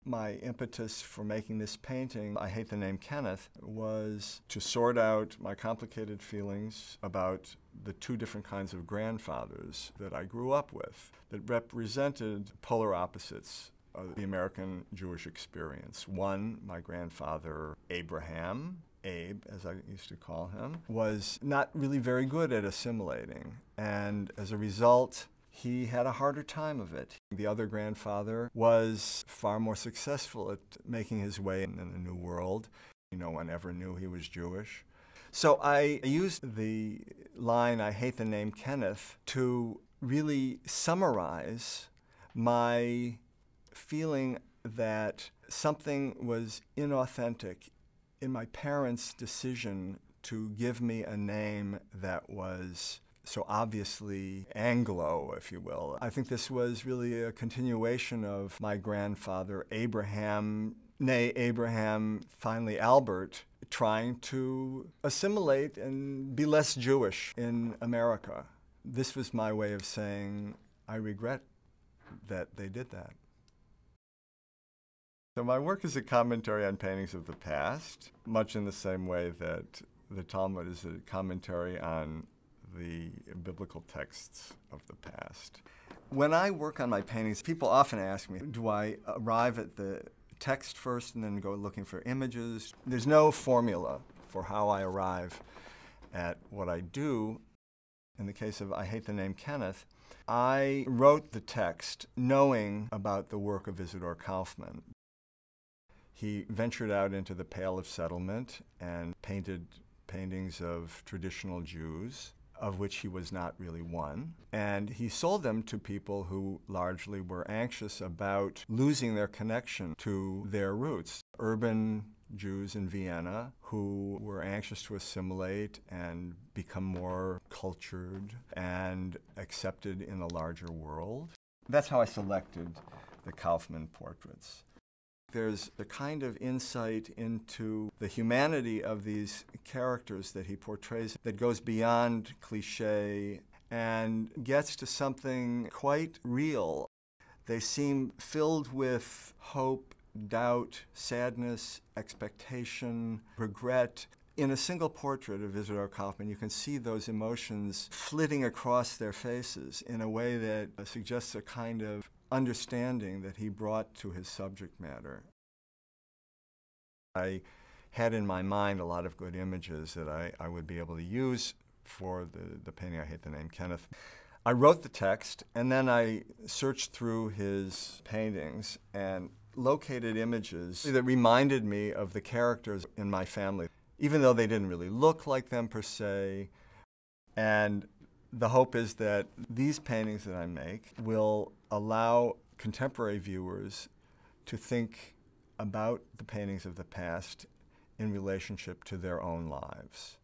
My impetus for making this painting, I Hate the Name Kenneth, was to sort out my complicated feelings about the two different kinds of grandfathers that I grew up with that represented polar opposites of the American Jewish experience. One, my grandfather Abraham, Abe, as I used to call him, was not really very good at assimilating, and as a result, he had a harder time of it. The other grandfather was far more successful at making his way in the New World. No one ever knew he was Jewish. So I used the line, I hate the name Kenneth, to really summarize my feeling that something was inauthentic in my parents' decision to give me a name that was so obviously Anglo, if you will. I think this was really a continuation of my grandfather Abraham, finally Albert, trying to assimilate and be less Jewish in America. This was my way of saying, I regret that they did that. So my work is a commentary on paintings of the past, much in the same way that the Talmud is a commentary on the biblical texts of the past. When I work on my paintings, people often ask me, do I arrive at the text first and then go looking for images? There's no formula for how I arrive at what I do. In the case of I Hate the Name Kenneth, I wrote the text knowing about the work of Isidor Kaufman. He ventured out into the Pale of Settlement and painted paintings of traditional Jews, of which he was not really one. And he sold them to people who largely were anxious about losing their connection to their roots. Urban Jews in Vienna who were anxious to assimilate and become more cultured and accepted in the larger world. That's how I selected the Kaufman portraits. There's a kind of insight into the humanity of these characters that he portrays that goes beyond cliché and gets to something quite real. They seem filled with hope, doubt, sadness, expectation, regret. In a single portrait of Isidor Kaufman, you can see those emotions flitting across their faces in a way that suggests a kind of understanding that he brought to his subject matter. I had in my mind a lot of good images that I would be able to use for the painting I Hate the Name Kenneth. I wrote the text, and then I searched through his paintings and located images that reminded me of the characters in my family, even though they didn't really look like them per se. And the hope is that these paintings that I make will allow contemporary viewers to think about the paintings of the past in relationship to their own lives.